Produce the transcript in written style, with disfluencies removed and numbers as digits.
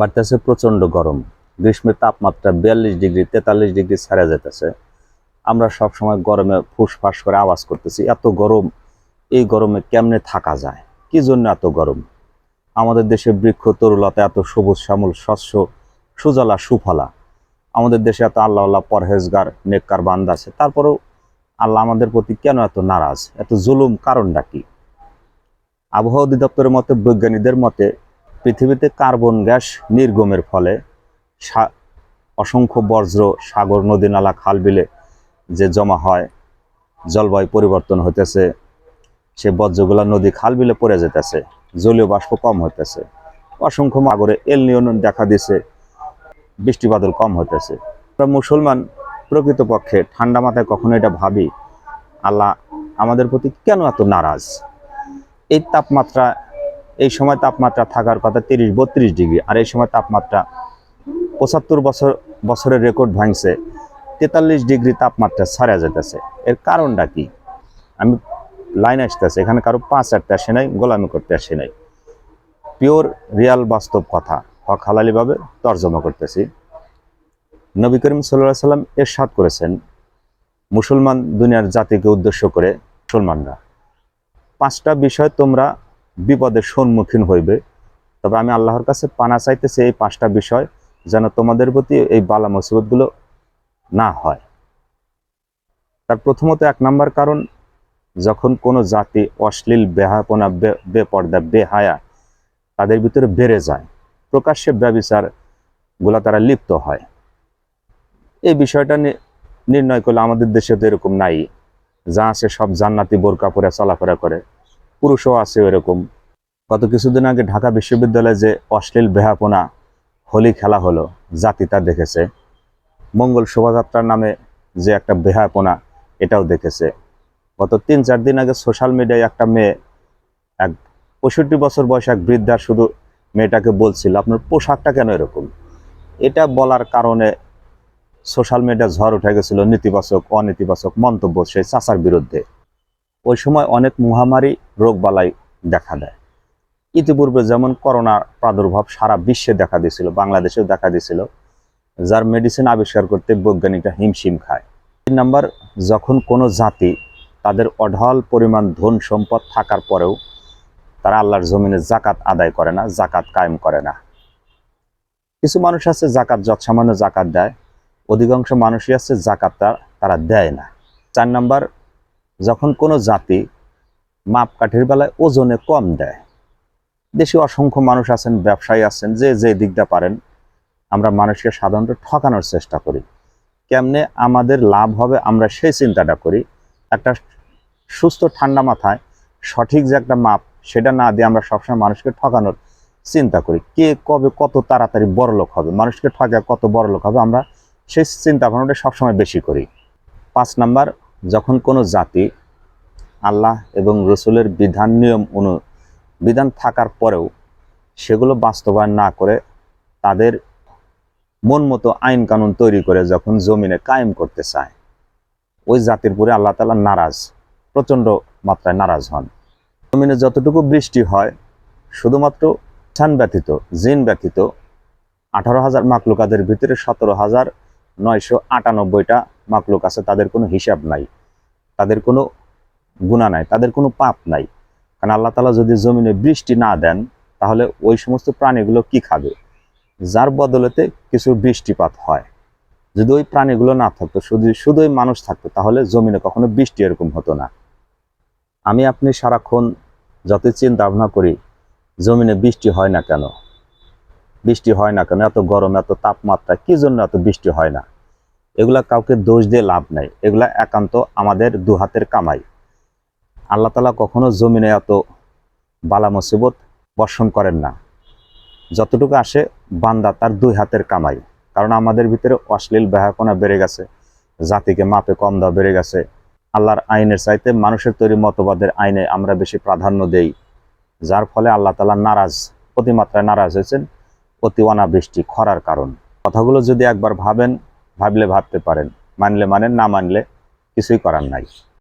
বাড়তেছে প্রচণ্ড গরম। গ্রীষ্মের তাপমাত্রা 42 ডিগ্রি 43 ডিগ্রি ছাড়া যেতেছে। আমরা সব সময় গরমে ফুসফাস করে আওয়াজ করতেছি, এত গরম। এই গরমে কেমনে থাকা যায়? কি জন্য এত গরম? আমাদের দেশে বৃক্ষ তরুলতা এত সবুজ শ্যামল শস্য সুজলা সুফলা। আমাদের দেশে এত আল্লাহ আল্লাহ পরহেজগার নেককার বান্দা আছে, তারপরেও আল্লাহ আমাদের প্রতি কেন এত নারাজ, এত জুলুম? কারণটা কি? আবহাওয়া অধিদপ্তরের মতে, বৈজ্ঞানিকদের মতে, পৃথিবীতে কার্বন গ্যাস নির্গমের ফলে অসংখ্য বজ্র সাগর নদী নালা খাল বিলে যে জমা হয়, জলবায়ু পরিবর্তন হইতেছে, সে বজ্রগুলা নদী খাল বিলে পড়ে যেতেছে, জলীয় বাষ্প কম হইতেছে, অসংখ্য সাগরে এল নিয়ন দেখা দিছে, বৃষ্টিবাদল কম হইতেছে। আমরা মুসলমান প্রকৃতপক্ষে ঠান্ডা মাথায় কখনো এটা ভাবি আল্লাহ আমাদের প্রতি কেন এত নারাজ? এই তাপমাত্রা, এই সময় তাপমাত্রা থাকার কথা 30-32 ডিগ্রি, আর এই সময় তাপমাত্রা 75 বছরের রেকর্ড ভাঙছে, 43 ডিগ্রি তাপমাত্রা ছাড়া যেতেছে। এর কারণটা কি? আমি লাইন আসতেছে, এখানে কারো পাঁচ আটতে আসে নাই, গোলামি করতে আসে নাই, পিওর রিয়াল বাস্তব কথা হক হালালিভাবে তর্জমা করতেছি। নবী করিম সাল্লাল্লাহু আলাইহি সাল্লাম ইরশাদ করেছেন, মুসলমান দুনিয়ার জাতিকে উদ্দেশ্য করে, মুসলমানরা, 5টা বিষয় তোমরা বিপদের সম্মুখীন হইবে, তবে আমি আল্লাহর কাছে পানা চাইতেছি এই 5টা বিষয় যেন তোমাদের প্রতি এই বালা মুসিবতগুলো না হয়। তার প্রথমত 1 নম্বর কারণ, যখন কোনো জাতি অশ্লীল বেহাপনা বেপর্দা বেহায়া তাদের ভিতরে বেড়ে যায়, প্রকাশ্যে ব্যভিচার গুলা তারা লিপ্ত হয়। এই বিষয়টা নির্ণয় করলে আমাদের দেশে তো এরকম নাই, যা আছে সব জান্নাতি বোরকা পরে চলাফেরা করে, পুরুষও আছে এরকম। গত কিছুদিন আগে ঢাকা বিশ্ববিদ্যালয়ে যে অশ্লীল বেহাপনা হোলি খেলা হলো, জাতি তা দেখেছে। মঙ্গল শোভাযাত্রার নামে যে একটা বেহাপনা, এটাও দেখেছে। গত 3-4 দিন আগে সোশ্যাল মিডিয়ায় একটা মেয়ে, এক 65 বছর বয়স এক বৃদ্ধার শুধু মেয়েটাকে বলছিল, আপনার পোশাকটা কেন এরকম? এটা বলার কারণে সোশ্যাল মিডিয়া ঝড় উঠে গেছিল নেতিবাচক অনেতিবাচক মন্তব্য সেই চাচার বিরুদ্ধে। ওই সময় অনেক মহামারী রোগবালাই দেখা দেয়। ইতিপূর্বে যেমন করোনার প্রাদুর্ভাব সারা বিশ্বে দেখা দিয়েছিল, বাংলাদেশেও দেখা দিয়েছিল, যার মেডিসিন আবিষ্কার করতে বৈজ্ঞানিকরা হিমশিম খায়। 3 নাম্বার, যখন কোনো জাতি তাদের অঢল পরিমাণ ধন সম্পদ থাকার পরেও তারা আল্লাহর জমিনে জাকাত আদায় করে না, জাকাত কায়েম করে না। কিছু মানুষ আছে জাকাত যৎসামান্য জাকাত দেয়, অধিকাংশ মানুষই আছে জাকাত তারা দেয় না। 4 নাম্বার, যখন কোনো জাতি মাপকাঠির বেলায় ওজনে কম দেয়। দেশে অসংখ্য মানুষ আছেন, ব্যবসায়ী আছেন, যে দিকটা পারেন আমরা মানুষকে সাধারণত ঠকানোর চেষ্টা করি। কেমনে আমাদের লাভ হবে আমরা সেই চিন্তাটা করি। একটা সুস্থ ঠান্ডা মাথায় সঠিক যে একটা মাপ, সেটা না দিয়ে আমরা সবসময় মানুষকে ঠকানোর চিন্তা করি। কে কবে কত তাড়াতাড়ি বড়লোক হবে, মানুষকে ঠকা কত বড়লোক হবে, আমরা সেই চিন্তা ভাবনাটা সবসময় বেশি করি। 5 নাম্বার, যখন কোনো জাতি আল্লাহ এবং রসুলের বিধান নিয়ম বিধান থাকার পরেও সেগুলো বাস্তবায়ন না করে তাদের মন মতো আইন কানুন তৈরি করে যখন জমিনে কায়েম করতে চায়, ওই জাতির উপরে আল্লাহ তাআলা নারাজ, প্রচণ্ড মাত্রায় নারাজ হন। জমিনে যতটুকু বৃষ্টি হয়, শুধুমাত্র ইনসান ব্যতীত, জিন ব্যতীত 18,000 মাকলুকাদের ভিতরে 17,998টা মাকলুক আছে, তাদের কোনো হিসাব নাই, তাদের কোনো গুনাহ নাই, তাদের কোনো পাপ নাই। কারণ আল্লাহ তাআলা যদি জমিনে বৃষ্টি না দেন, তাহলে ওই সমস্ত প্রাণীগুলো কি খাবে? যার বদলেতে কিছু বৃষ্টিপাত হয়। যদি ওই প্রাণীগুলো না থাকতো, শুধুই মানুষ থাকতো, তাহলে জমিনে কখনো বৃষ্টি এরকম হতো না। আমি আপনি সারাক্ষণ যতই চিন্তা ভাবনা করি, জমিনে বৃষ্টি হয় না কেন, বৃষ্টি হয় না কেন, এত গরম এত তাপমাত্রা, কি জন্য এত বৃষ্টি হয় না? এগুলা কাউকে দোষ দিয়ে লাভ নাই, এগুলা একান্ত আমাদের দুহাতের কামাই। আল্লাহ তাআলা কখনো জমিনে এত বালা মুসিবত বর্ষণ করেন না, যতটুকু আসে বান্দা তার 2 হাতের কামাই। কারণ আমাদের ভিতরে অশ্লীল বেহাপনা বেড়ে গেছে, জাতিকে মাপে কম দেওয়া বেড়ে গেছে। আল্লাহর আইনের চাইতে মানুষের তৈরি মতবাদের আইনে আমরা বেশি প্রাধান্য দেই, যার ফলে আল্লাহ তাআলা নারাজ, অতিমাত্রায় নারাজ হয়েছেন, অতি অনাবৃষ্টি খরার কারণ। কথাগুলো যদি একবার ভাবতে পারেন, মানলে মানেন, না মানলে কিছুই করার নাই।